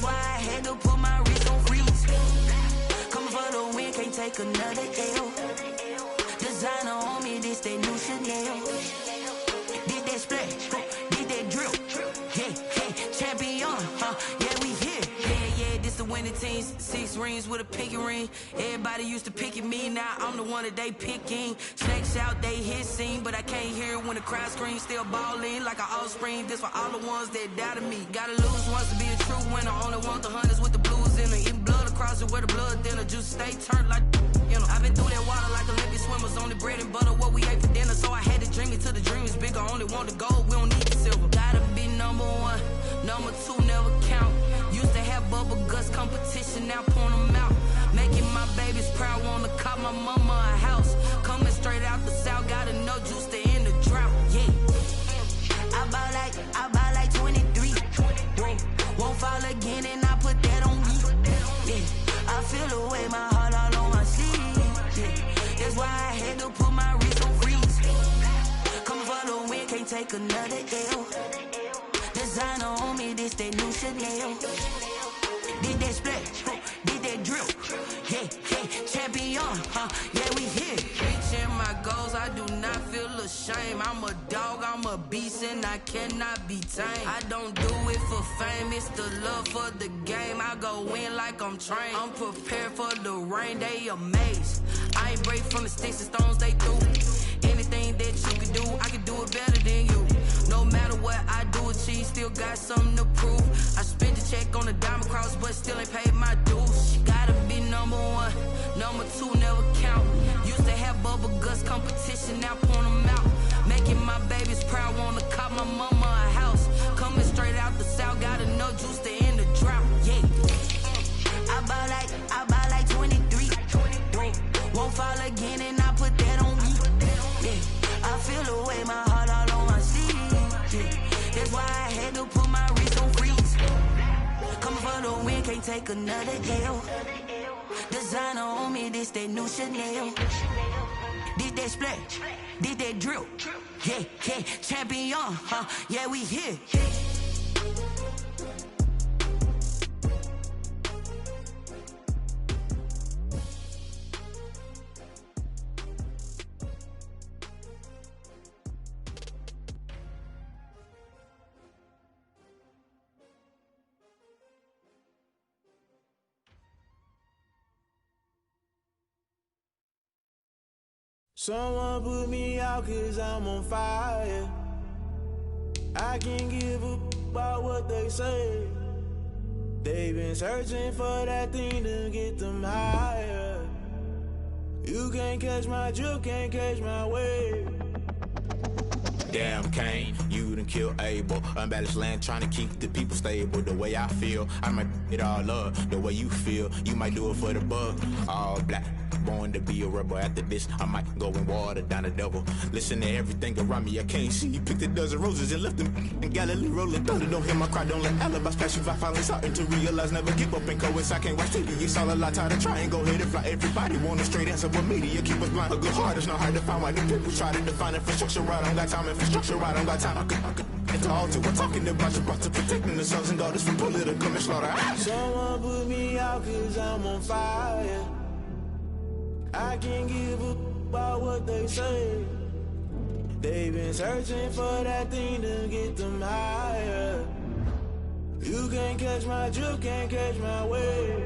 That's why I had to put my wrist on freeze. Coming for the win, can't take another L. Designer on me, this that new Chanel. Did that splash, did that drill. Yeah, champion, yeah, we here. Yeah, this the winning teams. 6 rings with a pinky ring. Everybody used to pick at me, now I'm the one that they picking. Snakes out, they hit scene, but I can't hear it when the crowd screams. Still ballin' like an offspring. This for all the ones that doubted me. Gotta lose once to be a true winner. Only want the hunters with the blues in it. Eating blood across it where the blood thinner. Just stay turned like, you know. I've been through that water like Olympic swimmers. Only bread and butter, what we ate for dinner. So I had to dream it till the dream is bigger. Only want the gold, we don't need the silver. Gotta be number 1, number 2 never count. Used to have bubble guts competition, now point them out. Making my babies proud, wanna cop my mama a house. Coming straight out the south, got enough juice to end the drought. Yeah, I buy like 23. Whoa, won't fall again, and I put that on me. Yeah, I feel the way, my heart all on my sleeve. Yeah, that's why I had to put my wrist on freeze. Coming for the win, can't take another L. Designer on me, this that new Chanel. Did that splash, did that drill. Yeah, champion, yeah, we here. Reaching my goals, I do not feel ashamed. I'm a dog, I'm a beast, and I cannot be tamed. I don't do it for fame, it's the love for the game. I go in like I'm trained. I'm prepared for the rain, they amazed. I ain't break from the sticks and stones they threw. Anything that you can do, I can do it better than you. No matter what I do, achieve, still got something to prove. I spent the check on the diamond cross, but still ain't paid my dues. Gotta be number 1, number 2 never count. Used to have bubble guts competition, now point them out. Making my babies proud, wanna cop my mama a house. Coming straight out the south, got enough juice to end the drought. Yeah, I buy like 23. Whoa, won't fall again, and I put that on me. Yeah, I feel the way, my heart all on my sleeve. Yeah, that's why I had to put my wrist on freeze. Coming for the win, can't take another L. Designer on me, this that new Chanel. Did that splash, did that drill. Yeah, champion, yeah, we here. Someone put me out 'cause I'm on fire. I can't give a about what they say. They've been searching for that thing to get them higher. You can't catch my drift, can't catch my wave. Damn Kane, you done killed Abel. Unbalanced land trying to keep the people stable. The way I feel, I might it all up. The way you feel, you might do it for the bug. All black, born to be a rebel. After this, I might go and water down the devil. Listen to everything around me, I can't see. Picked a dozen roses and left them in Galilee rolling thunder. Don't hear my cry, don't let alibis pass you. I finally starting to realize, never give up and coincide. I can't watch TV, it's all a lot. Time to try and go ahead and fly. Everybody want a straight answer, but media keep us blind. A good heart is not hard to find. Why the people try to define infrastructure right? I don't got time. Infrastructure right, I don't got time. I could get all to we're talking about you, about to protecting the sons and daughters from political and slaughter. Someone put me out 'cause I'm on fire. I can't give a about what they say. They've been searching for that thing to get them higher. You can't catch my drift, can't catch my wave.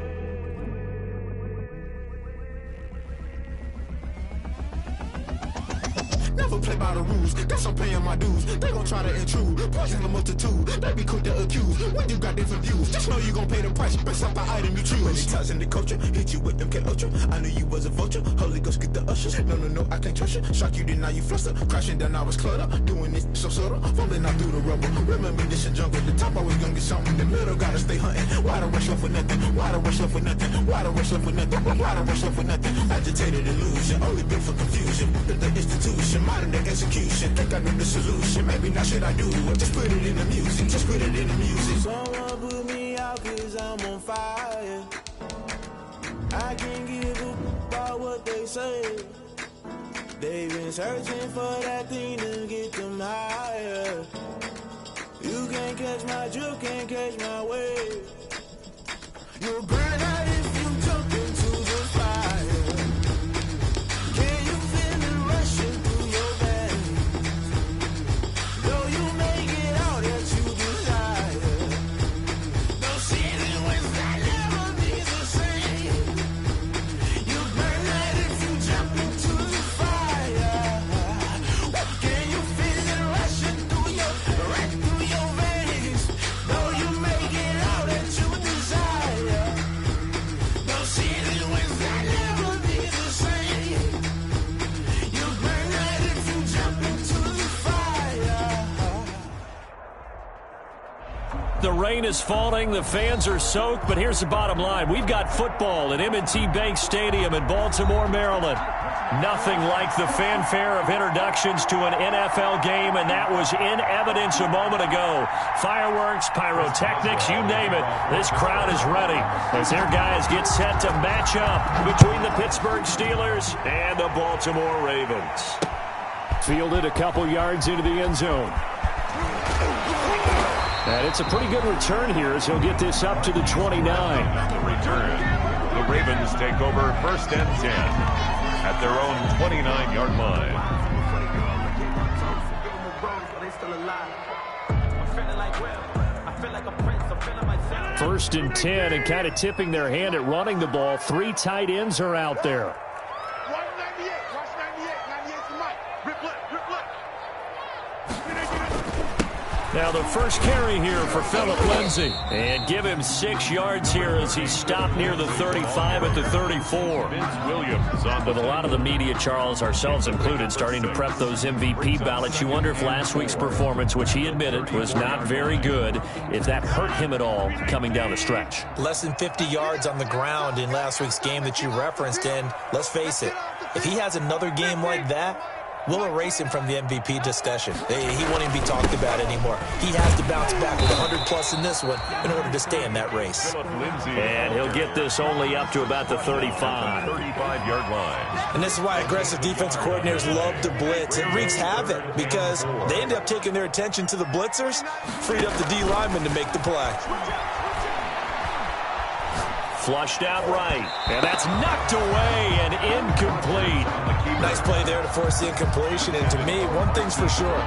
Never play by the rules, guess I'm paying my dues. They gon' try to intrude, poison the multitude. They be quick to accuse, when you got different views. Just know you gon' pay the price, based off the item you choose. When it ties in the culture, hit you with MK Ultra. I knew you was a vulture, Holy Ghost get the ushers. No, I can't trust you. Shock you, then now you fluster. Crashing down, I was cluttered. Doing this so subtle, falling out through the rubble. Remember this a jungle, the top always gonna get something. The middle gotta stay hunting. Why the rush left for nothing? Why the rush left for nothing? Why the rush left for nothing? Why the rush left for nothing? Agitated illusion, only built for confusion. The institution, modern day execution. Think I know the solution. Maybe not should I do it? Just put it in the music. Just put it in the music. Someone put me out 'cause I'm on fire. I can't give a about what they say. They've been searching for that thing to get them higher. You can't catch my drift, can't catch my wave. You'll burn out if you jump into the fire. Can you feel it rushing through your veins? Though you may get out that you desire. No season when that never be the same. You burn out if you jump into the fire. Can you feel it rushing through your veins? Though you may get out that you desire. No season when that never be the same. You burn out if you jump into the fire. The rain is falling, the fans are soaked, but here's the bottom line. We've got football at M&T Bank Stadium in Baltimore, Maryland. Nothing like the fanfare of introductions to an NFL game, and that was in evidence a moment ago. Fireworks, pyrotechnics, you name it. This crowd is ready as their guys get set to match up between the Pittsburgh Steelers and the Baltimore Ravens. Fielded a couple yards into the end zone. And it's a pretty good return here as he'll get this up to the 29. The return. The Ravens take over 1st and 10 at their own 29-yard line. 1st and 10, and kind of tipping their hand at running the ball. 3 tight ends are out there. Now the first carry here for Phillip Lindsay. And give him 6 yards here as he's stopped near the 35 at the 34. With a lot of the media, Charles, ourselves included, starting to prep those MVP ballots, you wonder if last week's performance, which he admitted was not very good, if that hurt him at all coming down the stretch. Less than 50 yards on the ground in last week's game that you referenced, and let's face it, if he has another game like that, we'll erase him from the MVP discussion. He won't even be talked about anymore. He has to bounce back with 100-plus in this one in order to stay in that race. And he'll get this only up to about the 35. 35-yard line. And this is why aggressive defensive coordinators love to blitz. It wreaks havoc because they end up taking their attention to the blitzers, freed up the D lineman to make the play. Flushed out right, and that's knocked away and incomplete. Nice play there to force the incompletion, and to me, one thing's for sure.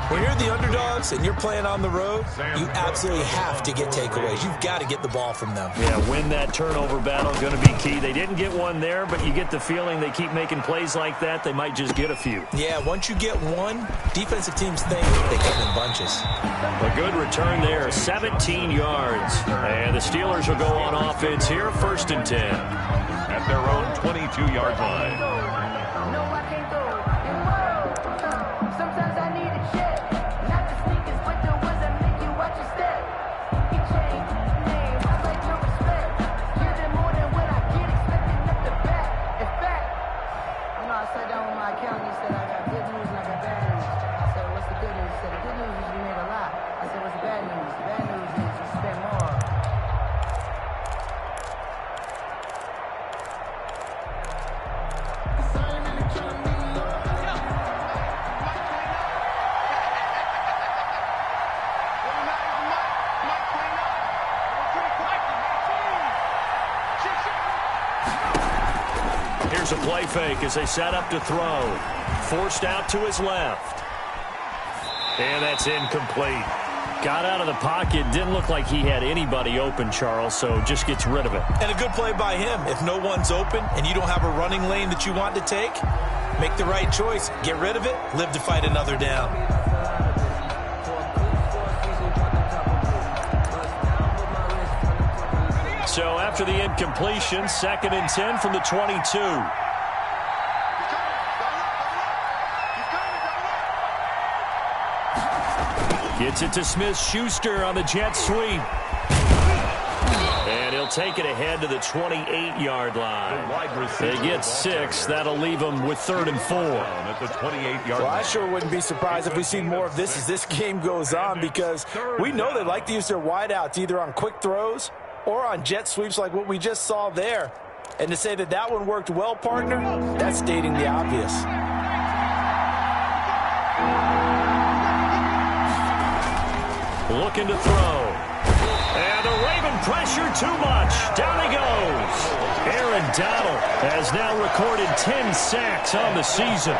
When you're the underdogs and you're playing on the road, you absolutely have to get takeaways. You've got to get the ball from them. Yeah, win that turnover battle, going to be key. They didn't get one there, but you get the feeling they keep making plays like that, they might just get a few. Yeah, once you get one, defensive teams think they come in bunches. A good return there, 17 yards. And the Steelers will go on offense here, 1st and 10. At their own 22-yard line. Here's a play fake as they set up to throw. Forced out to his left. And that's incomplete. Got out of the pocket. Didn't look like he had anybody open, Charles, so just gets rid of it. And a good play by him. If no one's open and you don't have a running lane that you want to take, make the right choice. Get rid of it. Live to fight another down. So after the incompletion, 2nd and 10 from the 22. Gets it to Smith-Schuster on the jet sweep. And he'll take it ahead to the 28-yard line. They get 6. That'll leave them with 3rd and 4. At the 28-yard Well, line. I sure wouldn't be surprised if we see more of this as this game goes on, because we know they like to use their wideouts either on quick throws or on jet sweeps like what we just saw there. And to say that that one worked well, partner, that's stating the obvious. Looking to throw. And the Raven pressure too much. Down he goes. Aaron Donald has now recorded 10 sacks on the season.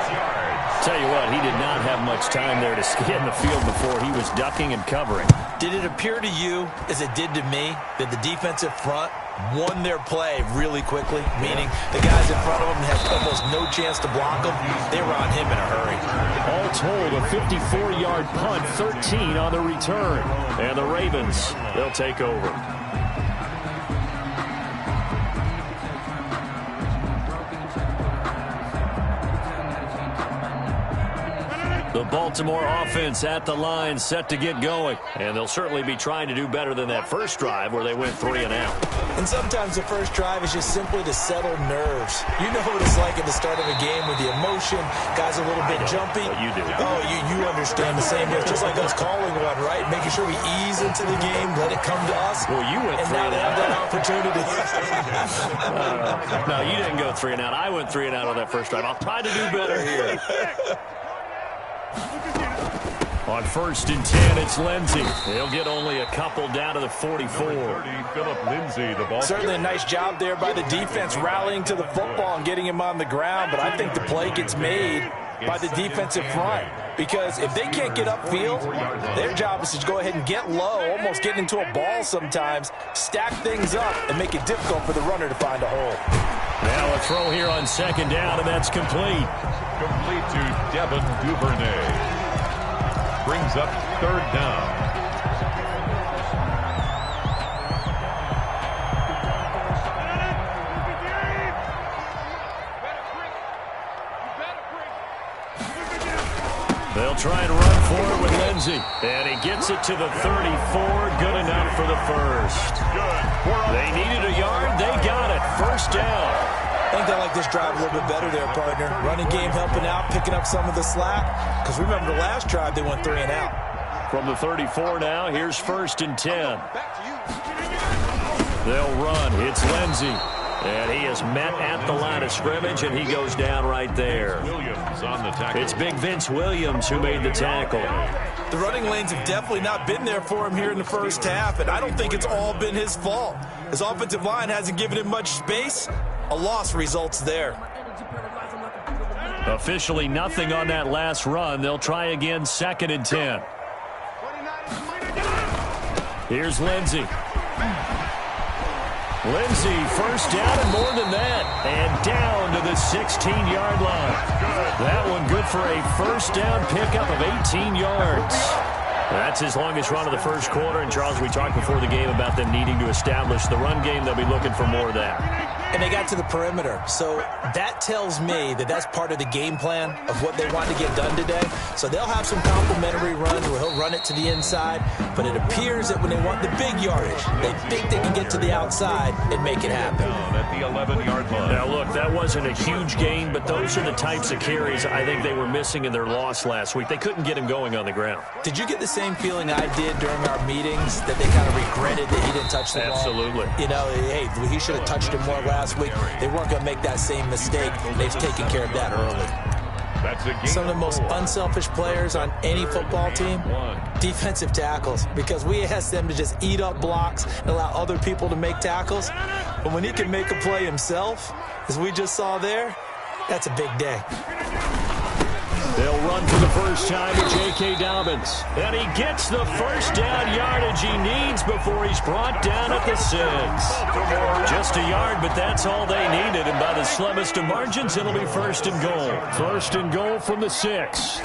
Tell you what, he did not have much time there to get in the field before he was ducking and covering. Did it appear to you, as it did to me, that the defensive front won their play really quickly? Meaning the guys in front of them had almost no chance to block them. They were on him in a hurry. All told, a 54-yard punt, 13 on the return. And the Ravens, they'll take over. The Baltimore offense at the line, set to get going. And they'll certainly be trying to do better than that first drive where they went 3 and out. And sometimes the first drive is just simply to settle nerves. You know what it's like at the start of a game with the emotion, guys a little bit jumpy. But you do. Oh, you understand the same way. Just like us calling one, right? Making sure we ease into the game, let it come to us. Well, you went 3 and and have out. that opportunity. No, you didn't go 3 and out. I went 3 and out on that first drive. I'll try to do better here. On 1st and 10, it's Lindsey. He'll get only a couple down to the 44. Philip Lindsay, the ball. Certainly a nice job there by the defense rallying to the football and getting him on the ground, but I think the play gets made by the defensive front. Because if they can't get upfield, their job is to go ahead and get low, almost get into a ball sometimes, stack things up, and make it difficult for the runner to find a hole. Now a throw here on 2nd down, and that's complete. Complete to Devin Duvernay. Brings up 3rd down. They'll try and run for it with Lindsey. And he gets it to the 34. Good enough for the first. They needed a yard. They got it. 1st down. I think they like this drive a little bit better there, partner. Running game helping out, picking up some of the slack. Because remember the last drive, they went 3 and out. From the 34 now, here's 1st and 10. They'll run. It's Lindsey. And he is met at the line of scrimmage, and he goes down right there. Williams on the tackle. It's big Vince Williams who made the tackle. The running lanes have definitely not been there for him here in the first half, and I don't think it's all been his fault. His offensive line hasn't given him much space. A loss results there. Officially nothing on that last run. They'll try again, 2nd and 10. Here's Lindsey. Lindsey, 1st down and more than that. And down to the 16-yard line. That one good for a 1st down pickup of 18 yards. That's his longest run of the first quarter. And, Charles, we talked before the game about them needing to establish the run game. They'll be looking for more of that. And they got to the perimeter. So that tells me that that's part of the game plan of what they want to get done today. So they'll have some complimentary runs where he'll run it to the inside. But it appears that when they want the big yardage, they think they can get to the outside and make it happen. At the 11-yard line. Now, look, that wasn't a huge gain, but those are the types of carries I think they were missing in their loss last week. They couldn't get him going on the ground. Did you get the same feeling I did during our meetings that they kind of regretted that he didn't touch the ball? Absolutely. You know, hey, he should have touched it more last week. They weren't going to make that same mistake. They've taken care of that early. That's a game. Some of the most unselfish players on any football team, defensive tackles, because we ask them to just eat up blocks and allow other people to make tackles. But when he can make a play himself, as we just saw there, that's a big day. They'll run for the first time with J.K. Dobbins. And he gets the 1st down yardage he needs before he's brought down at the 6. Just a yard, but that's all they needed. And by the slimmest of margins, it'll be 1st and goal. 1st and goal from the 6.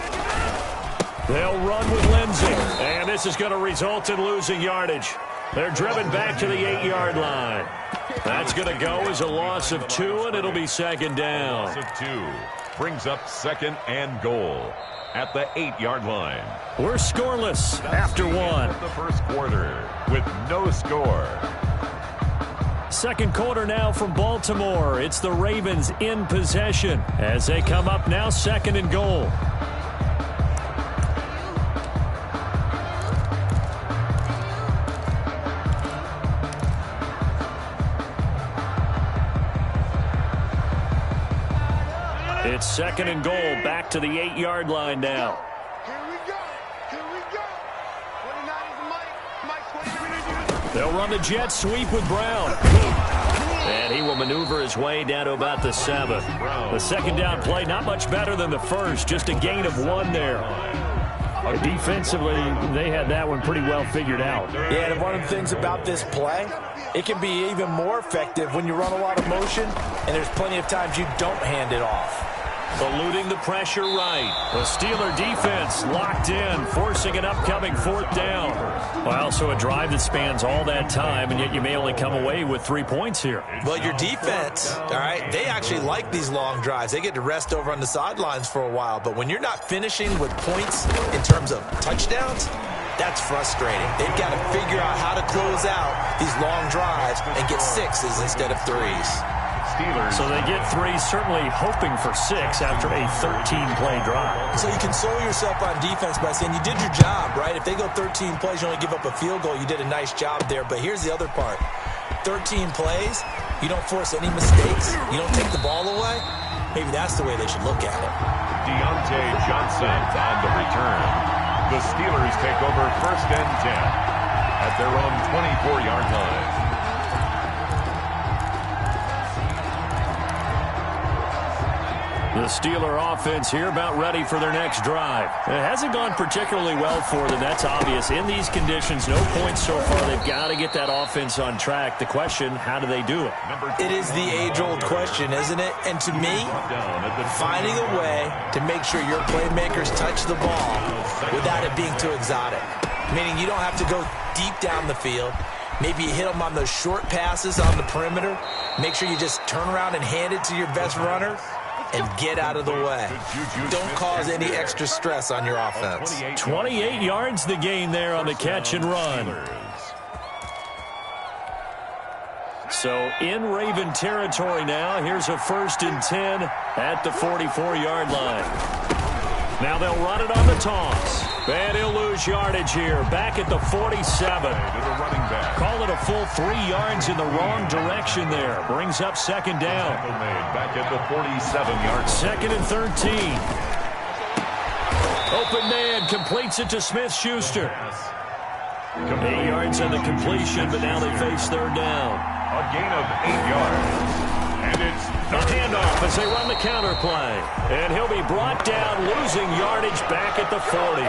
They'll run with Lindsey. And this is going to result in losing yardage. They're driven back to the 8-yard line. That's going to go as a loss of 2, and it'll be 2nd down. Loss of 2. Brings up 2nd and goal at the 8-yard line. We're scoreless after 1. The first quarter with no score. 2nd quarter now from Baltimore. It's the Ravens in possession as they come up now 2nd and goal. It's 2nd and goal, back to the 8-yard line now. They'll run the jet sweep with Brown. And he will maneuver his way down to about the 7. The second down play, not much better than the first. Just a gain of 1 there. Defensively, they had that one pretty well figured out. Yeah, and one of the things about this play, it can be even more effective when you run a lot of motion, and there's plenty of times you don't hand it off. Eluding the pressure right. The Steeler defense locked in, forcing an upcoming 4th down. Well, so a drive that spans all that time, and yet you may only come away with 3 points here. Well, your defense, all right, they actually like these long drives. They get to rest over on the sidelines for a while. But when you're not finishing with points in terms of touchdowns, that's frustrating. They've got to figure out how to close out these long drives and get 6s instead of 3s. So they get 3, certainly hoping for 6 after a 13-play drive. So you console yourself on defense by saying you did your job, right? If they go 13 plays, you only give up a field goal, you did a nice job there. But here's the other part. 13 plays, you don't force any mistakes, you don't take the ball away. Maybe that's the way they should look at it. Deontay Johnson on the return. The Steelers take over 1st and 10 at their own 24-yard line. The Steeler offense here about ready for their next drive. It hasn't gone particularly well for them. That's obvious. In these conditions, no points so far. They've got to get that offense on track. The question, how do they do it? It is the age-old question, isn't it? And to me, finding a way to make sure your playmakers touch the ball without it being too exotic. Meaning you don't have to go deep down the field. Maybe you hit them on those short passes on the perimeter. Make sure you just turn around and hand it to your best runner and get out of the way. Don't cause any extra stress on your offense. 28 yards the gain there on the catch and run. So in Raven territory now. Here's a 1st and 10 at the 44-yard line. Now they'll run it on the toss. And he'll lose yardage here. Back at the 47. Call it a full 3 yards in the wrong direction there. Brings up 2nd down. Back at the 47-yard. 2nd and 13. Open man completes it to Smith-Schuster. 8 yards on the completion, but now they face 3rd down. A gain of 8 yards. And it's a handoff as they run the counter play. And he'll be brought down, losing yardage back at the 40.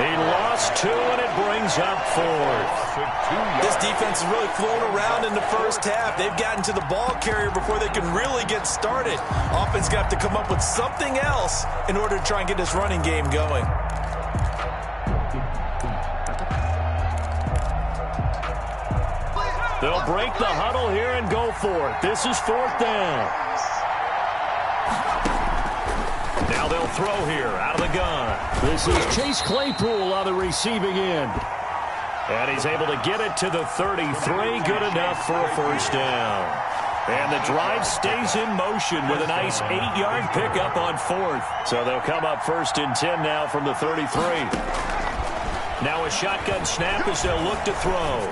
He lost 2, and it brings up 4th. This defense has really flown around in the first half. They've gotten to the ball carrier before they can really get started. Offense got to come up with something else in order to try and get this running game going. They'll break the huddle here and go for it. This is 4th down. Now they'll throw here out of the gun. This is Chase Claypool on the receiving end. And he's able to get it to the 33. Good enough for a 1st down. And the drive stays in motion with a nice 8-yard pickup on 4th. So they'll come up 1st and 10 now from the 33. Now a shotgun snap as they'll look to throw.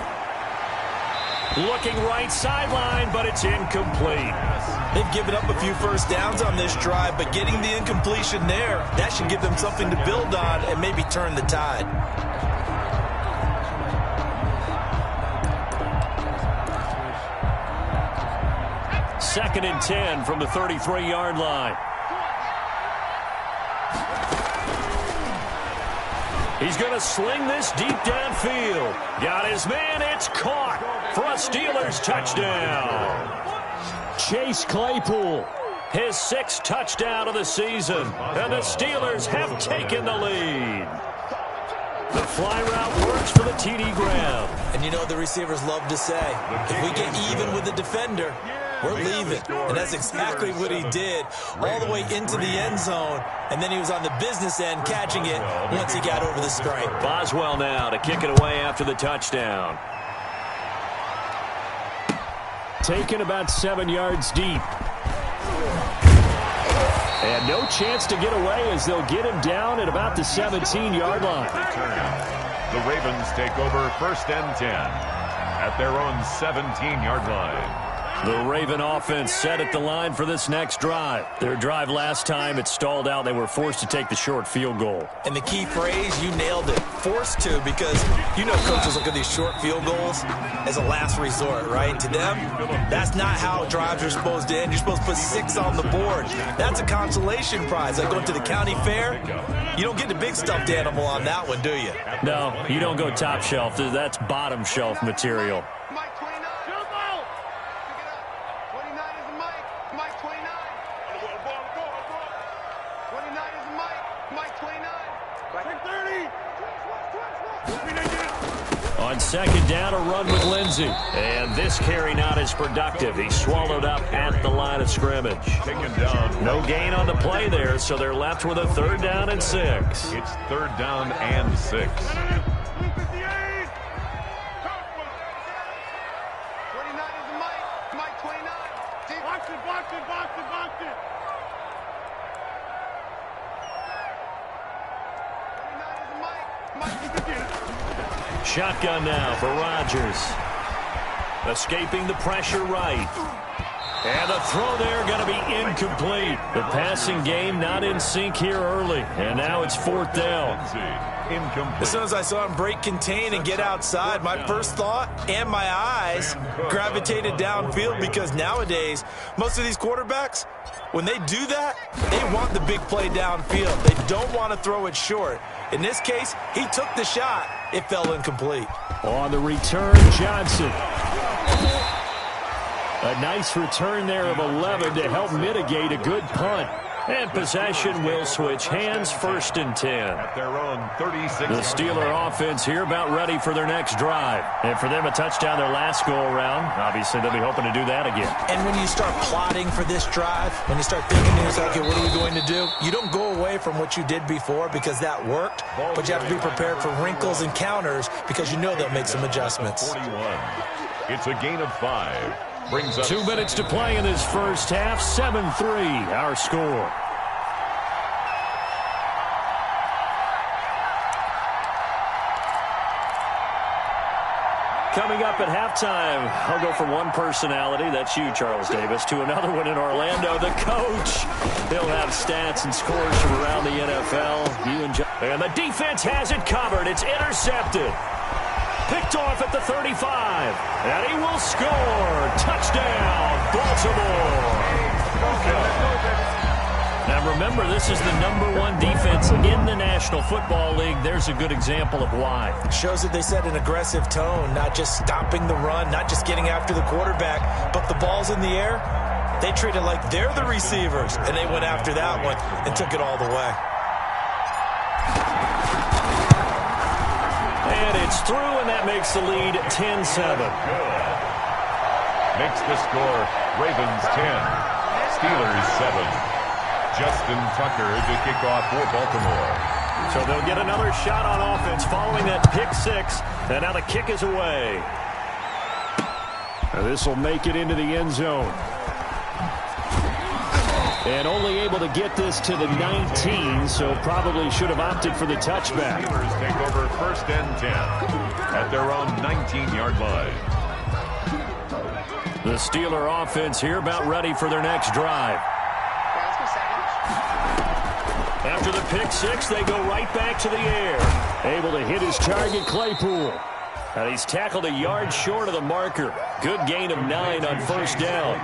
Looking right sideline, but it's incomplete. They've given up a few 1st downs on this drive, but getting the incompletion there, that should give them something to build on and maybe turn the tide. Second and 10 from the 33-yard line. He's going to sling this deep downfield. Got his man. It's caught for a Steelers touchdown. Chase Claypool, his 6th touchdown of the season. And the Steelers have taken the lead. The fly route works for the TD grab. And you know what the receivers love to say? If we get even with the defender, we're leaving. And that's exactly what he did, all the way into the end zone. And then he was on the business end catching it once he got over the stripe. Boswell now to kick it away after the touchdown. Taken about 7 yards deep. And no chance to get away as they'll get him down at about the 17-yard line. The Ravens take over 1st and 10 at their own 17-yard line. The Raven offense set at the line for this next drive. Their drive last time, it stalled out. They were forced to take the short field goal. And the key phrase, you nailed it, forced to, because you know coaches look at these short field goals as a last resort, right? To them, that's not how drives are supposed to end. You're supposed to put 6 on the board. That's a consolation prize. Like going to the county fair, you don't get the big stuffed animal on that one, do you? No, you don't go top shelf. That's bottom shelf material. On second down, a run with Lindsey. And this carry not as productive. He swallowed up at the line of scrimmage. Taken down. No gain on the play there, so they're left with a 3rd down and 6. It's 3rd down and 6. Shotgun now for Rodgers. Escaping the pressure right. And the throw there going to be incomplete. The passing game not in sync here early. And now it's 4th down. As soon as I saw him break contain and get outside, my first thought and my eyes gravitated downfield, because nowadays, most of these quarterbacks, when they do that, they want the big play downfield. They don't want to throw it short. In this case, he took the shot. It fell incomplete. On the return, Johnson. A nice return there of 11 to help mitigate a good punt. And possession will switch hands, 1st and 10. At their own 36. The Steeler offense here about ready for their next drive. And for them, a touchdown their last go-around. Obviously, they'll be hoping to do that again. And when you start plotting for this drive, when you start thinking to yourself, okay, what are we going to do? You don't go away from what you did before because that worked, but you have to be prepared for wrinkles and counters because you know they'll make some adjustments. 41. It's a gain of 5. Brings up 2 minutes to play in this first half. 7-3, our score. Coming up at halftime, I'll go from one personality, that's you, Charles Davis, to another one in Orlando, the coach. He'll have stats and scores from around the NFL. And the defense has it covered. It's intercepted. Picked off at the 35. And he will score. Touchdown, Baltimore. Now remember, this is the #1 defense in the National Football League. There's a good example of why. Shows that they set an aggressive tone, not just stopping the run, not just getting after the quarterback, but the ball's in the air. They treat it like they're the receivers, and they went after that one and took it all the way. And it's through, and that makes the lead 10-7. makes the score Ravens 10, Steelers 7. Justin Tucker to kick off for Baltimore. So they'll get another shot on offense following that pick 6. And now the kick is away. This will make it into the end zone. And only able to get this to the 19, so probably should have opted for the touchback. Steelers take over 1st and 10 at their own 19-yard line. The Steeler offense here about ready for their next drive. After the pick 6, they go right back to the air. Able to hit his target, Claypool. And he's tackled a yard short of the marker. Good gain of 9 on 1st down.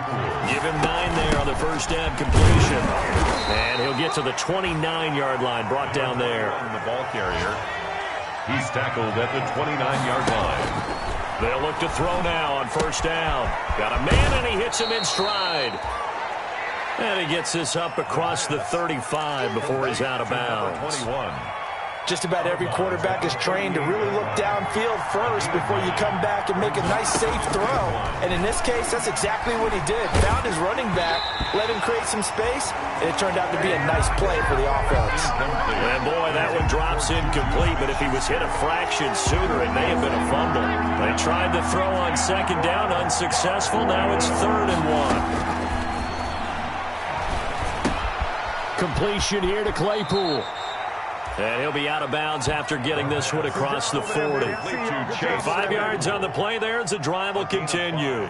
Give him 9 there on the 1st down completion. And he'll get to the 29-yard line, brought down there. The ball carrier. He's tackled at the 29-yard line. They'll look to throw now on 1st down. Got a man, and he hits him in stride. And he gets this up across the 35 before he's out of bounds. 21. Just about every quarterback is trained to really look downfield first before you come back and make a nice, safe throw. And in this case, that's exactly what he did. Found his running back, let him create some space, and it turned out to be a nice play for the offense. And boy, that one drops incomplete, but if he was hit a fraction sooner, it may have been a fumble. They tried to throw on 2nd down, unsuccessful. Now it's 3rd and 1. Completion here to Claypool. And he'll be out of bounds after getting this one across the 40. 5 yards on the play there as the drive will continue.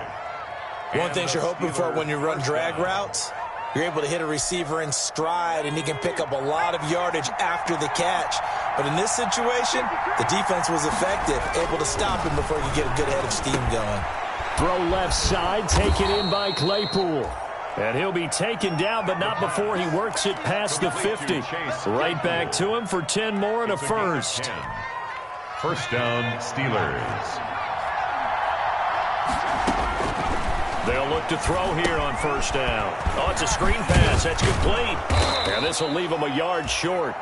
One thing you're hoping for when you run drag routes, you're able to hit a receiver in stride, and he can pick up a lot of yardage after the catch. But in this situation, the defense was effective, able to stop him before you get a good head of steam going. Throw left side, taken in by Claypool. And he'll be taken down, but not before he works it past the 50. Right back to him for 10 more and a first. First down, Steelers. They'll look to throw here on first down. Oh, it's a screen pass. That's complete. And this will leave them a yard short.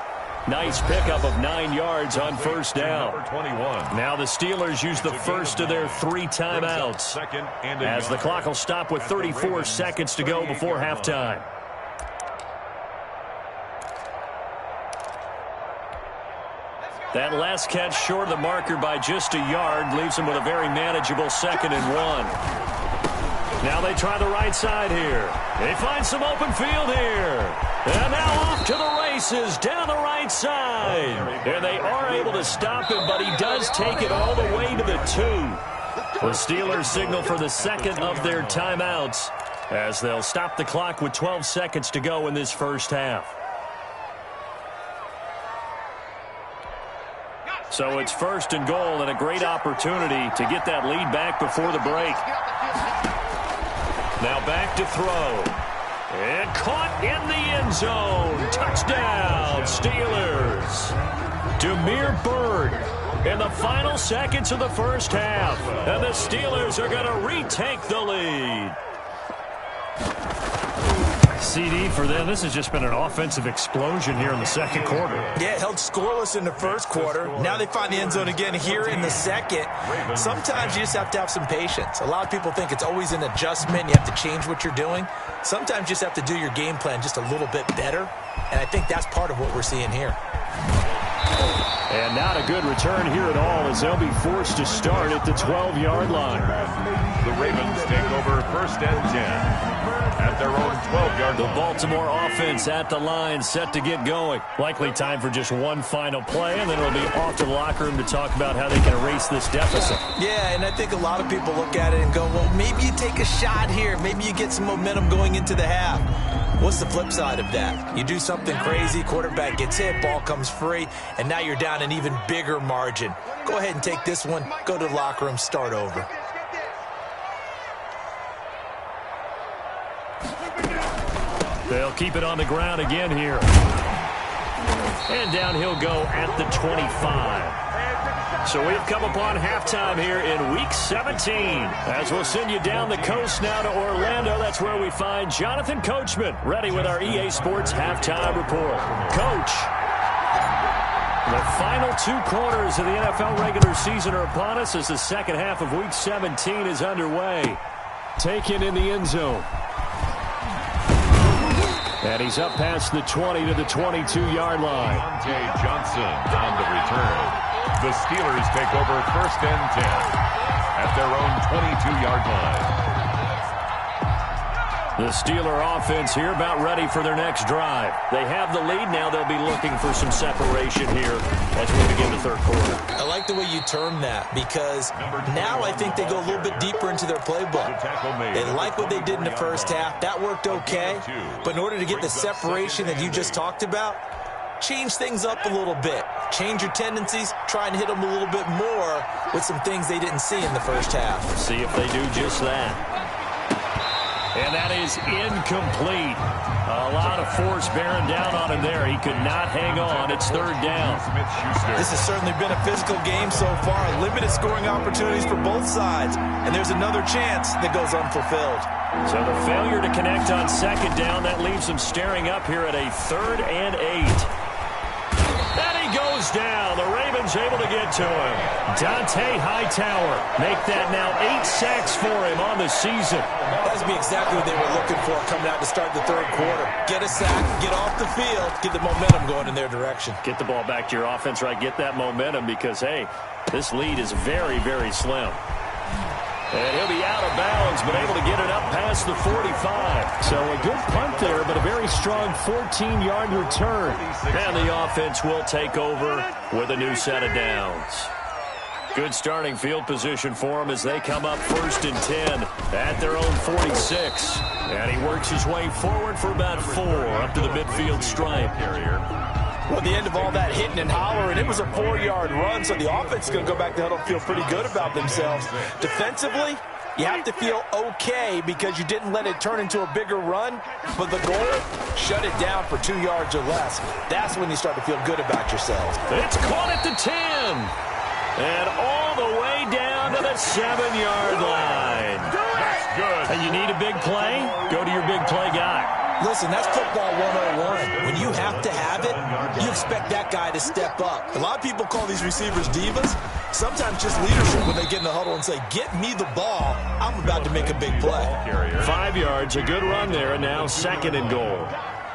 Nice pickup of 9 yards on first down. Now the Steelers use the first of their 3 timeouts, as the clock will stop with 34 seconds to go before halftime. That last catch short of the marker by just a yard leaves them with a very manageable 2nd and 1. Now they try the right side here. They find some open field here. And now off to the races down the right side. And they are able to stop him, but he does take it all the way to the 2. The Steelers signal for the 2nd of their timeouts, as they'll stop the clock with 12 seconds to go in this first half. So it's 1st and goal, and a great opportunity to get that lead back before the break. Now back to throw. And caught in the end zone. Touchdown, Steelers. Damiere Byrd in the final seconds of the first half. And the Steelers are going to retake the lead. CD for them. This has just been an offensive explosion here in the second quarter. Yeah, it held scoreless in the first quarter. Now they find the end zone again here in the second. Sometimes you just have to have some patience. A lot of people think it's always an adjustment. You have to change what you're doing. Sometimes you just have to do your game plan just a little bit better. And I think that's part of what we're seeing here. And not a good return here at all, as they'll be forced to start at the 12-yard line. The Ravens take over 1st and 10 at their own 12-yard line. The Baltimore offense at the line, set to get going. Likely time for just one final play, and then it'll be off to the locker room to talk about how they can erase this deficit. Yeah, and I think a lot of people look at it and go, well, maybe you take a shot here. Maybe you get some momentum going into the half. What's the flip side of that? You do something crazy, quarterback gets hit, ball comes free, and now you're down an even bigger margin. Go ahead and take this one, go to the locker room, start over. They'll keep it on the ground again here. And down he'll go at the 25. So we've come upon halftime here in Week 17. As we'll send you down the coast now to Orlando, that's where we find Jonathan Coachman, ready with our EA Sports Halftime Report. Coach, the final 2 quarters of the NFL regular season are upon us as the second half of Week 17 is underway. Taken in the end zone. And he's up past the 20 to the 22-yard line. Deontay Johnson on the return. The Steelers take over 1st and 10 at their own 22-yard line. The Steeler offense here about ready for their next drive. They have the lead. Now they'll be looking for some separation here as we begin the third quarter. I like the way you term that, because now I think they go a little bit deeper into their playbook. They like what they did in the first half. That worked okay. But in order to get the separation that you just talked about, change things up a little bit. Change your tendencies. Try and hit them a little bit more with some things they didn't see in the first half. See if they do just that. And that is incomplete. A lot of force bearing down on him there. He could not hang on. It's 3rd down. This has certainly been a physical game so far. Limited scoring opportunities for both sides. And there's another chance that goes unfulfilled. So the failure to connect on 2nd down, that leaves him staring up here at a 3rd and 8. And he goes down. The Ravens able to get to him. Dante Hightower make that now 8 sacks for him on the season. That would be exactly what they were looking for coming out to start the third quarter. Get a sack, get off the field, get the momentum going in their direction. Get the ball back to your offense, right? Get that momentum because, hey, this lead is very, very slim. And he'll be out of bounds, but able to get it up past the 45. So a good punt there, but a very strong 14-yard return. And the offense will take over with a new set of downs. Good starting field position for him as they come up 1st and 10 at their own 46. And he works his way forward for about 4 up to the midfield stripe. Well, the end of all that hitting and hollering, it was a 4-yard run, so the offense is going to go back to huddle and feel pretty good about themselves. Defensively, you have to feel okay because you didn't let it turn into a bigger run, but the goal, shut it down for 2 yards or less. That's when you start to feel good about yourselves. It's caught at the 10. And all the way down to the 7-yard line. That's good. And you need a big play? Go to your big play guy. Listen, that's football 101. When you have to have it, you expect that guy to step up. A lot of people call these receivers divas. Sometimes just leadership when they get in the huddle and say, get me the ball. I'm about to make a big play. 5 yards, a good run there, and now 2nd and goal.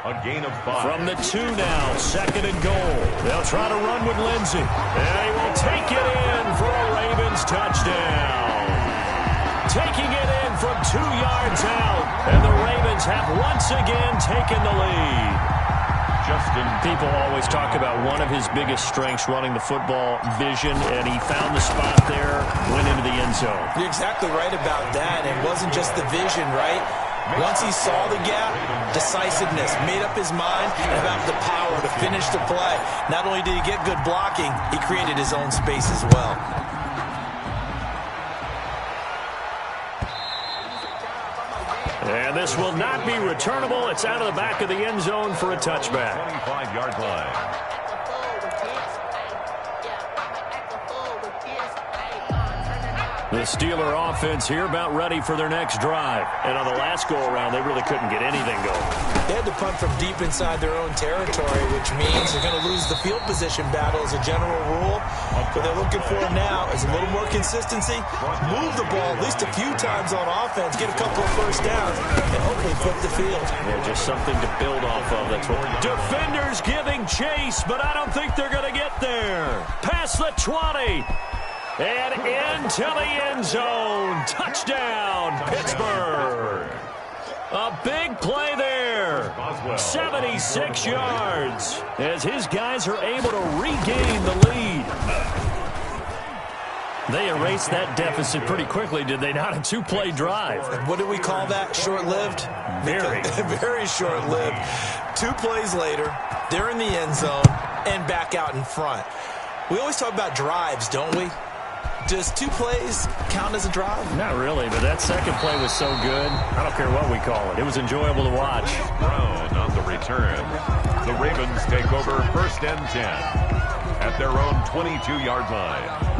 A gain of 5. From the 2 now, 2nd and goal. They'll try to run with Lindsey. And he will take it in for a Ravens touchdown. Taking it in from 2 yards out. And the Ravens have once again taken the lead. People always talk about one of his biggest strengths running the football, vision, and he found the spot there, went into the end zone. You're exactly right about that. It wasn't just the vision, right? Once he saw the gap, decisiveness, made up his mind, and about the power to finish the play. Not only did he get good blocking, he created his own space as well. And this will not be returnable. It's out of the back of the end zone for a touchback. 25-yard line. The Steeler offense here about ready for their next drive. And on the last go-around, they really couldn't get anything going. They had to punt from deep inside their own territory, which means they're going to lose the field position battle as a general rule. What they're looking for now is a little more consistency, move the ball at least a few times on offense, get a couple of first downs, and hopefully flip the field. Yeah, just something to build off of. That's what defenders giving chase, but I don't think they're going to get there. Past the 20. And into the end zone. Touchdown, Pittsburgh. A big play there. 76 yards as his guys are able to regain the lead. They erased that deficit pretty quickly, did they not? A 2-play drive. What do we call that? Short-lived? Very. Very short-lived. 2 plays later, they're in the end zone and back out in front. We always talk about drives, don't we? Does 2 plays count as a drive? Not really, but that second play was so good. I don't care what we call it. It was enjoyable to watch. Brown on the return. The Ravens take over 1st and 10 at their own 22-yard line.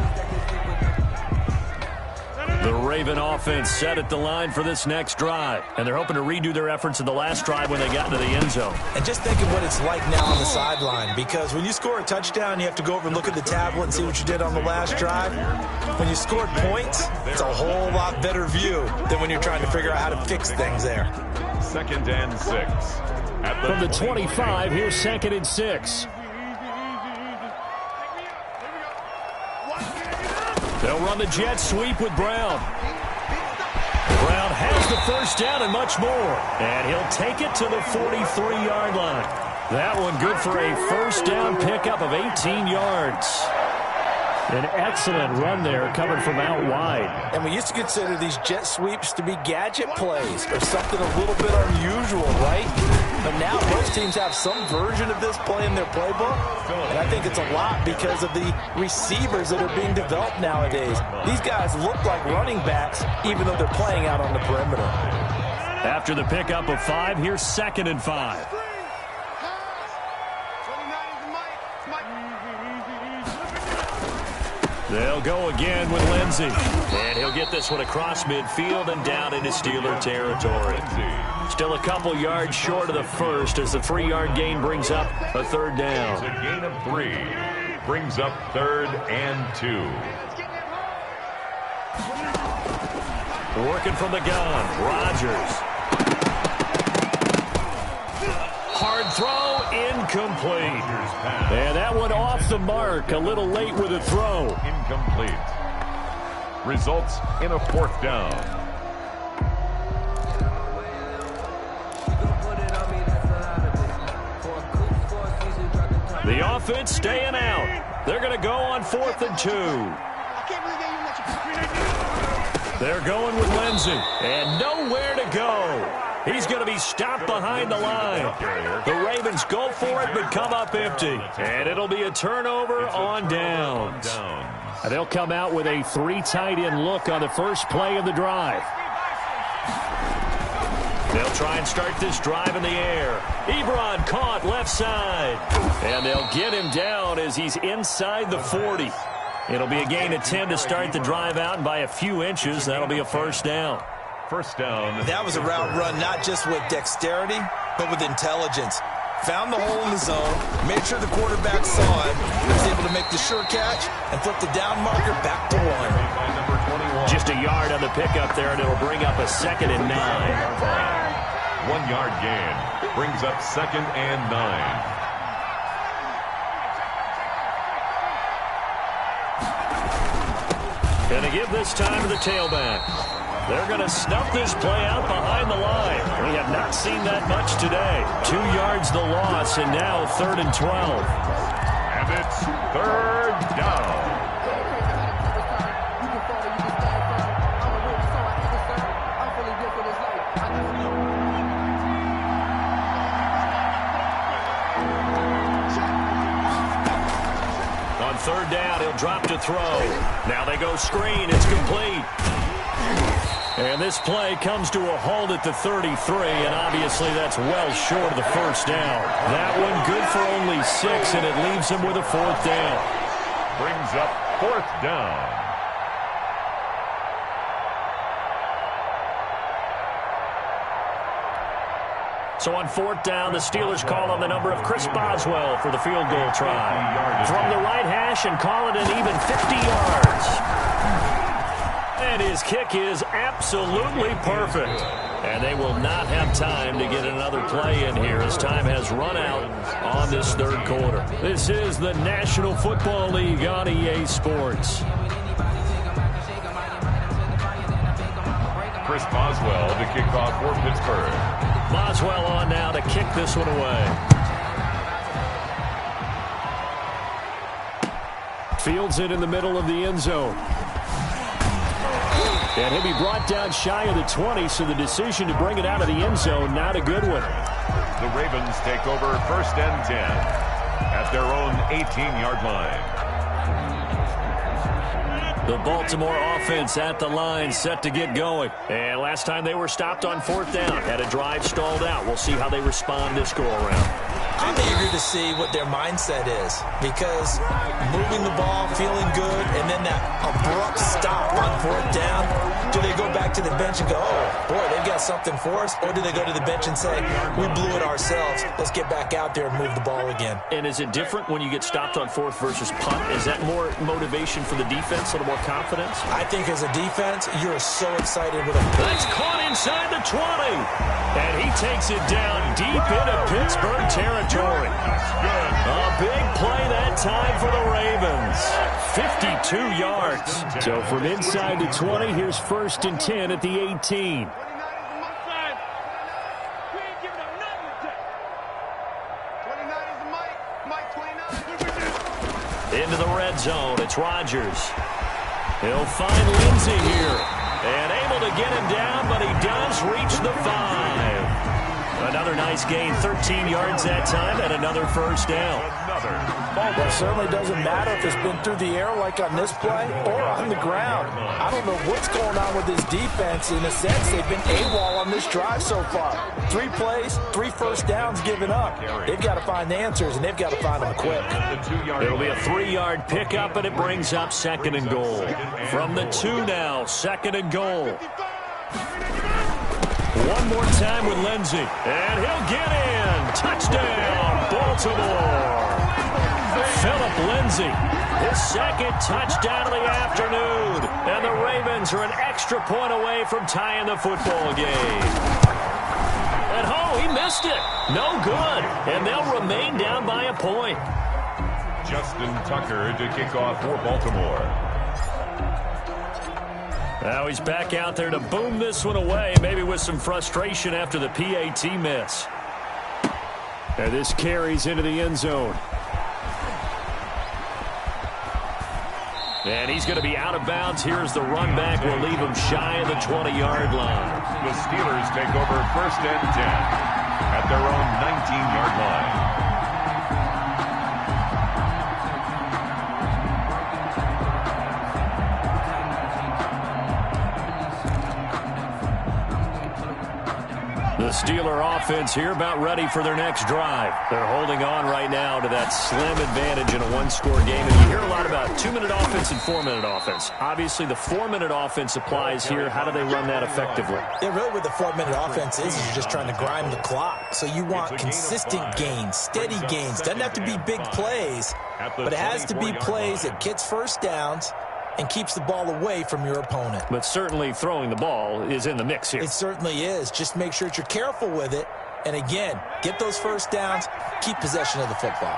The Raven offense set at the line for this next drive. And they're hoping to redo their efforts in the last drive when they got into the end zone. And just think of what it's like now on the sideline. Because when you score a touchdown, you have to go over and look at the tablet and see what you did on the last drive. When you scored points, it's a whole lot better view than when you're trying to figure out how to fix things there. 2nd and 6. From the 25, here's 2nd and 6. They'll run the jet sweep with Brown. Brown has the first down and much more. And he'll take it to the 43-yard line. That one good for a first down pickup of 18 yards. An excellent run there coming from out wide. And we used to consider these jet sweeps to be gadget plays or something a little bit unusual, right? But now most teams have some version of this play in their playbook. And I think it's a lot because of the receivers that are being developed nowadays. These guys look like running backs even though they're playing out on the perimeter. After the pickup of 5, here's 2nd and 5. They'll go again with Lindsey. And he'll get this one across midfield and down into Steeler territory. Still a couple yards short of the first as the 3-yard gain brings up a 3rd down. It's a gain of 3. Brings up 3rd and 2. Working from the gun, Rodgers. Hard throw, incomplete. And that one off the mark, a little late with a throw. Incomplete. Results in a 4th down. The offense staying out. They're going to go on 4th and 2. They're going with Lindsey, and nowhere to go. He's going to be stopped behind the line. The Ravens go for it, but come up empty. And it'll be a turnover on downs. They'll come out with a 3 tight end look on the first play of the drive. They'll try and start this drive in the air. Ebron caught left side. And they'll get him down as he's inside the 40. It'll be a gain of 10 to start the drive out, and by a few inches, that'll be a first down. First down. That was a route run not just with dexterity, but with intelligence. Found the hole in the zone, made sure the quarterback saw it, was able to make the sure catch, and flip the down marker back to 1. Just a yard on the pickup there, and it'll bring up a 2nd and 9. 1 yard gain brings up 2nd and 9. Gonna give this time to the tailback. They're going to snuff this play out behind the line. We have not seen that much today. 2 yards the loss, and now 3rd and 12. And it's 3rd down. On 3rd down, he'll drop to throw. Now they go screen. It's complete. And this play comes to a halt at the 33, and obviously that's well short of the first down. That one good for only 6, and it leaves him with a 4th down. Brings up 4th down. So on 4th down, the Steelers call on the number of Chris Boswell for the field goal try. From the right hash and call it an even 50 yards. And his kick is absolutely perfect. And they will not have time to get another play in here as time has run out on this 3rd quarter. This is the National Football League on EA Sports. Chris Boswell to kick off for Pittsburgh. Boswell on now to kick this one away. Fields it in the middle of the end zone. And he'll be brought down shy of the 20, so the decision to bring it out of the end zone, not a good one. The Ravens take over 1st and 10 at their own 18-yard line. The Baltimore offense at the line, set to get going. And last time they were stopped on 4th down, had a drive stalled out. We'll see how they respond this go-around. I'm eager to see what their mindset is, because moving the ball, feeling good, and then that abrupt stop on 4th down, do they go back to the bench and go, oh, boy, they've got something for us, or do they go to the bench and say, we blew it ourselves, let's get back out there and move the ball again? And is it different when you get stopped on 4th versus punt? Is that more motivation for the defense, a little more confidence? I think as a defense, you're so excited with a punt. That's caught inside the 20. And he takes it down deep into Pittsburgh territory. A big play that time for the Ravens. 52 yards. So from inside the 20, here's 1st and 10 at the 18. Into the red zone, it's Rodgers. He'll find Lindsey here. And able to get him down, but he does reach the 5. Another nice gain, 13 yards that time, and another 1st down. That certainly doesn't matter if it's been through the air like on this play or on the ground. I don't know what's going on with this defense. In a sense, they've been AWOL on this drive so far. 3 plays, 3 first downs given up. They've got to find the answers, and they've got to find them quick. It'll be a 3-yard pickup, and it brings up 2nd and goal. From the 2 now, 2nd and goal. One more time with Lindsey, and he'll get in. Touchdown, Baltimore. Philip Lindsey, his 2nd touchdown of the afternoon. And the Ravens are an extra point away from tying the football game. And he missed it. No good. And they'll remain down by a point. Justin Tucker to kick off for Baltimore. Now he's back out there to boom this one away, maybe with some frustration after the PAT miss. And this carries into the end zone. And he's going to be out of bounds. Here's the run back. We'll leave him shy of the 20-yard line. The Steelers take over 1st and 10 at their own 19-yard line. The Steeler offense here about ready for their next drive. They're holding on right now to that slim advantage in a one-score game. And you hear a lot about 2-minute offense and 4-minute offense. Obviously, the 4-minute offense applies here. How do they run that effectively? Yeah, really what the 4-minute offense is you're just trying to grind the clock. So you want consistent gains, steady gains. Doesn't have to be big plays, but it has to be plays that gets first downs and keeps the ball away from your opponent. But certainly throwing the ball is in the mix here. It certainly is. Just make sure that you're careful with it. And again, get those first downs, keep possession of the football.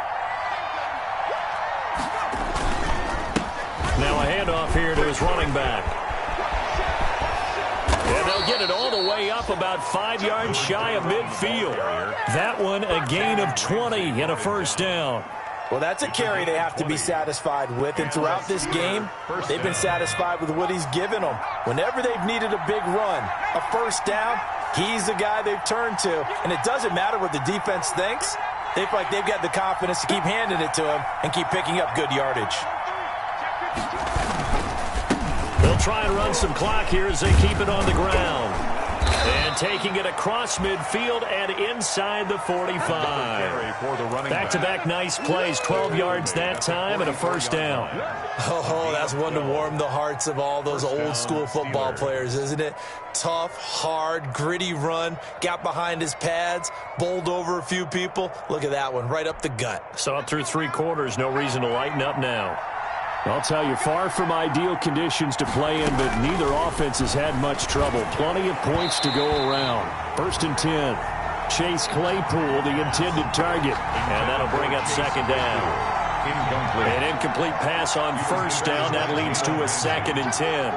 Now a handoff here to his running back. And they'll get it all the way up about 5 yards shy of midfield. That one a gain of 20 and a first down. Well, that's a carry they have to be satisfied with, and throughout this game, they've been satisfied with what he's given them. Whenever they've needed a big run, a first down, he's the guy they've turned to, and it doesn't matter what the defense thinks. They feel like they've got the confidence to keep handing it to him and keep picking up good yardage. They'll try and run some clock here as they keep it on the ground. And taking it across midfield and inside the 45. Back-to-back nice plays, 12 yards that time and a first down. Oh, that's one to warm the hearts of all those old-school football players, isn't it? Tough, hard, gritty run, got behind his pads, bowled over a few people. Look at that one, right up the gut. So up through 3 quarters, no reason to lighten up now. I'll tell you, far from ideal conditions to play in, but neither offense has had much trouble. Plenty of points to go around. 1st and 10. Chase Claypool, the intended target. And that'll bring up 2nd down. An incomplete pass on 1st down. That leads to a 2nd and 10.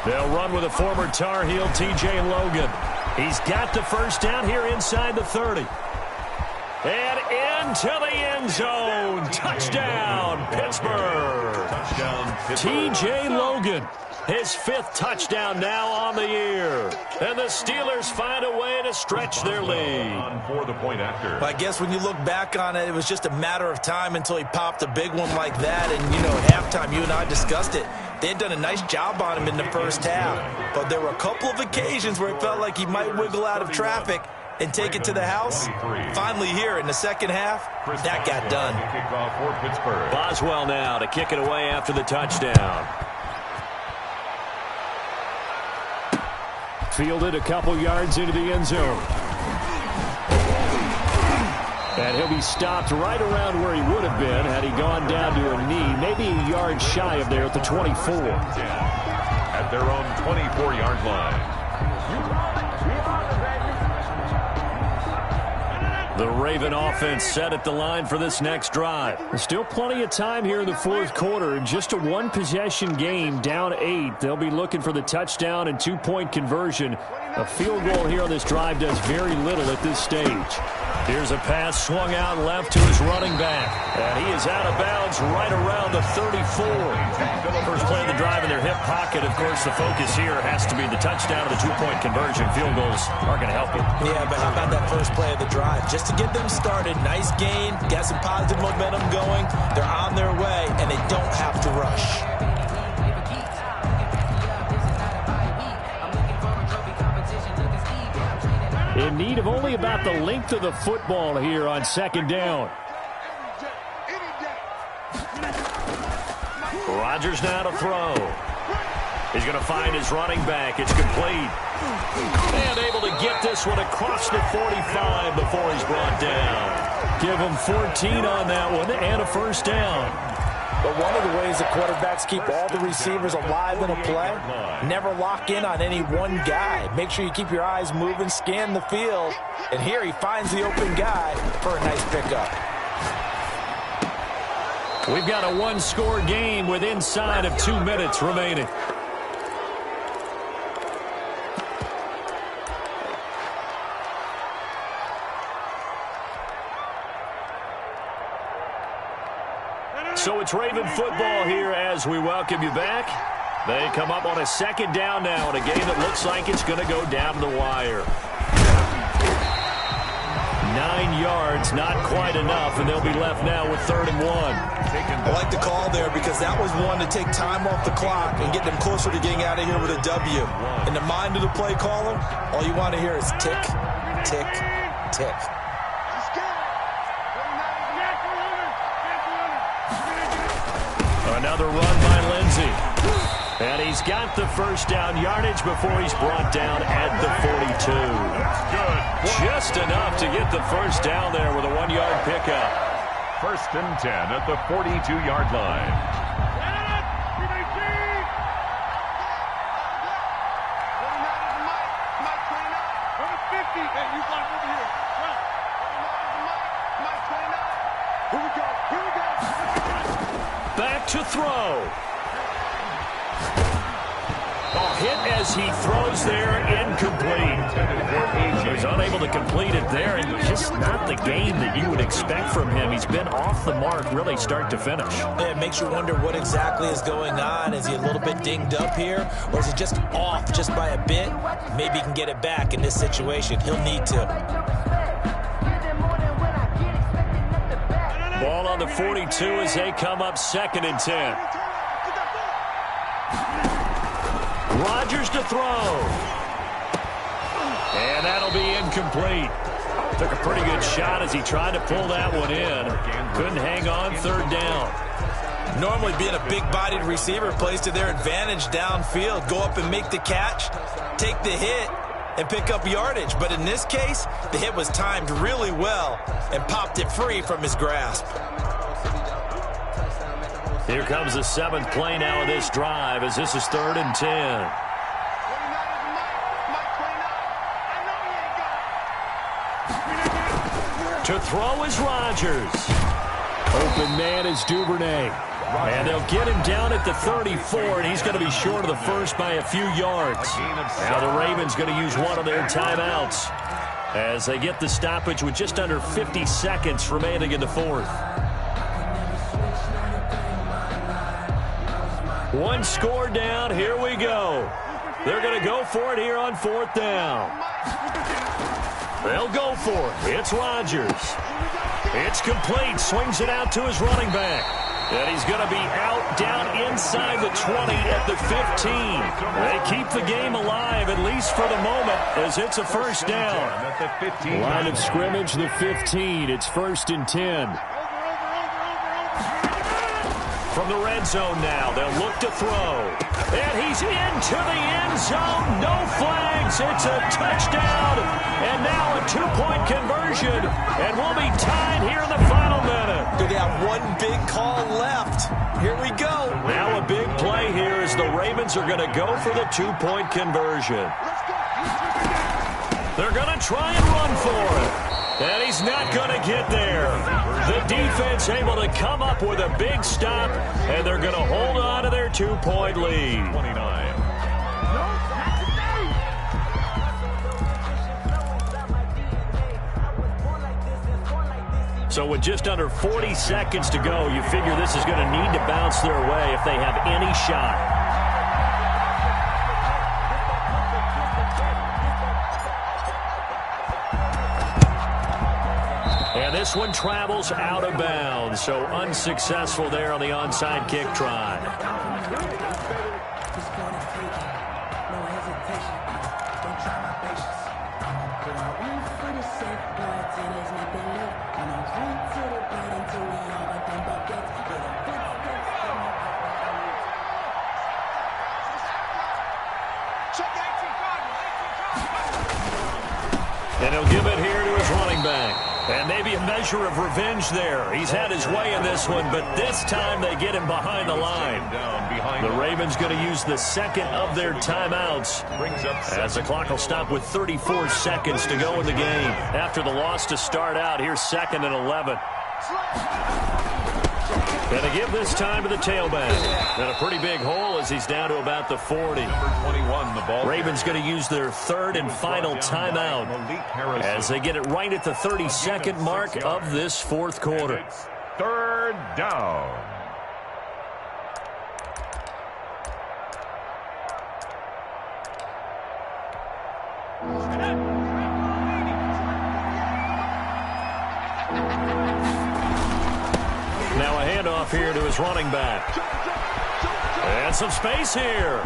They'll run with a former Tar Heel, TJ Logan. He's got the first down here inside the 30. And into the end zone. Touchdown, Pittsburgh. TJ Logan, his 5th touchdown now on the year. And the Steelers find a way to stretch their lead. For the point after. But I guess when you look back on it, it was just a matter of time until he popped a big one like that. And, you know, at halftime, you and I discussed it. They had done a nice job on him in the first half. But there were a couple of occasions where it felt like he might wiggle out of traffic and take it to the house. Finally here in the second half, that got done. Boswell now to kick it away after the touchdown. Fielded a couple yards into the end zone. And he'll be stopped right around where he would have been had he gone down to a knee, maybe a yard shy of there at the 24. At their own 24-yard line. The Raven offense set at the line for this next drive. There's still plenty of time here in the 4th quarter. Just a 1-possession game, down 8. They'll be looking for the touchdown and 2-point conversion. A field goal here on this drive does very little at this stage. Here's a pass swung out left to his running back. And he is out of bounds right around the 34. First play of the drive in their hip pocket. Of course, the focus here has to be the touchdown and the 2-point conversion. Field goals aren't going to help you. Yeah, but how about that first play of the drive? Just to get them started, nice gain, got some positive momentum going. They're on their way, and they don't have to rush. In need of only about the length of the football here on 2nd down. Rodgers now to throw. He's going to find his running back. It's complete. And able to get this one across the 45 before he's brought down. Give him 14 on that one and a first down. But one of the ways that quarterbacks keep all the receivers alive in a play, never lock in on any one guy. Make sure you keep your eyes moving, scan the field. And here he finds the open guy for a nice pickup. We've got a 1-score game with inside of 2 minutes remaining. So it's Raven football here as we welcome you back. They come up on a second down now in a game that looks like it's going to go down to the wire. 9 yards, not quite enough, and they'll be left now with 3rd and 1. I like the call there because that was one to take time off the clock and get them closer to getting out of here with a W. In the mind of the play caller, all you want to hear is tick, tick, tick. Another run by Lindsey. And he's got the first down yardage before he's brought down at the 42. Just enough to get the first down there with a 1-yard pickup. 1st and 10 at the 42-yard line. Back to throw. Hit as he throws there, incomplete. He's unable to complete it there, and just not the game that you would expect from him. He's been off the mark really start to finish. Yeah, it makes you wonder what exactly is going on. Is he a little bit dinged up here, or is he just off just by a bit? Maybe he can get it back in this situation. He'll need to. Ball on the 42 as they come up 2nd and 10. Rodgers to throw. And that'll be incomplete. Took a pretty good shot as he tried to pull that one in. Couldn't hang on, 3rd down. Normally being a big-bodied receiver plays to their advantage downfield. Go up and make the catch, take the hit, and pick up yardage. But in this case, the hit was timed really well and popped it free from his grasp. Here comes the 7th play now of this drive as this is 3rd and 10. To throw is Rodgers. Open man is Duvernay. And they'll get him down at the 34, and he's going to be short of the first by a few yards. Now the Ravens going to use one of their timeouts as they get the stoppage with just under 50 seconds remaining in the 4th. One score down. Here we go. They're going to go for it here on 4th down. They'll go for it. It's Rodgers. It's complete. Swings it out to his running back. And he's going to be out down inside the 20 at the 15. They keep the game alive, at least for the moment, as it's a first down. Line of scrimmage, the 15. It's 1st and 10. From the red zone now, they'll look to throw. And he's into the end zone. No flags. It's a touchdown. And now a 2-point conversion. And we'll be tied here in the final minute. They got one big call left. Here we go. Now a big play here as the Ravens are going to go for the 2-point conversion. They're going to try and run for it. And he's not going to get there. The defense able to come up with a big stop, and they're going to hold on to their 2-point lead. 29. So with just under 40 seconds to go, you figure this is going to need to bounce their way if they have any shot. And this one travels out of bounds, so unsuccessful there on the onside kick try. And he'll give it here to his running back. And maybe a measure of revenge there. He's had his way in this one, but this time they get him behind the line. The Ravens going to use the second of their timeouts as the clock will stop with 34 seconds to go in the game. After the loss to start out, here's 2nd and 11. And they give this time to the tailback. And a pretty big hole as he's down to about the 40. Number 21, the ball. Ravens going to use their 3rd and final timeout as they get it right at the 32nd mark of this 4th quarter. 3rd down. Now a handoff here to his running back. And some space here.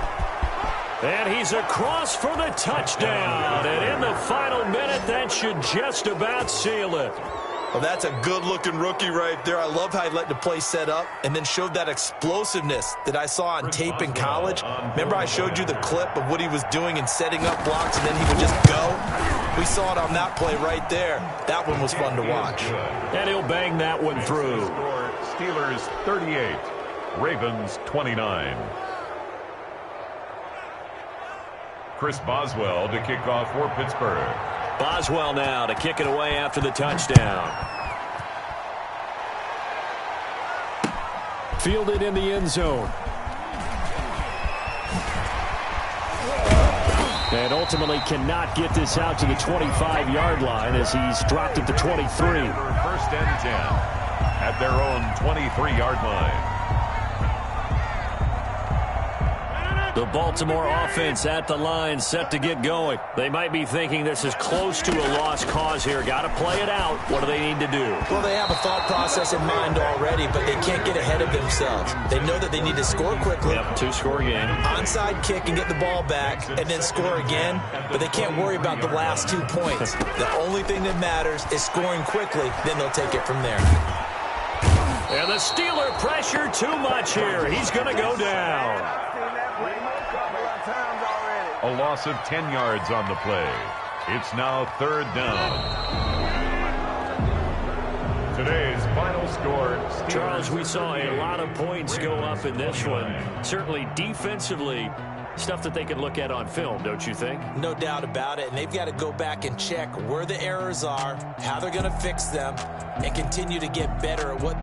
And he's across for the touchdown. And in the final minute, that should just about seal it. Well, that's a good-looking rookie right there. I love how he let the play set up and then showed that explosiveness that I saw on tape in college. Remember I showed you the clip of what he was doing and setting up blocks, and then he would just go? We saw it on that play right there. That one was fun to watch. And he'll bang that one through. Steelers 38, Ravens 29. Chris Boswell to kick off for Pittsburgh. Boswell now to kick it away after the touchdown. Fielded in the end zone. And ultimately cannot get this out to the 25-yard line as he's dropped at the 23. First and 10 at their own 23-yard line. The Baltimore offense at the line, set to get going. They might be thinking this is close to a lost cause here. Got to play it out. What do they need to do? Well, they have a thought process in mind already, but they can't get ahead of themselves. They know that they need to score quickly. Yep, two-score game. Onside kick and get the ball back and then score again, but they can't worry about the last 2 points. The only thing that matters is scoring quickly, then they'll take it from there. And the Steeler pressure too much here. He's going to go down. A loss of 10 yards on the play. It's now third down. Today's final score. Charles, we saw a lot of points go up in this one. Certainly defensively, stuff that they can look at on film, don't you think? No doubt about it. And they've got to go back and check where the errors are, how they're going to fix them, and continue to get better at what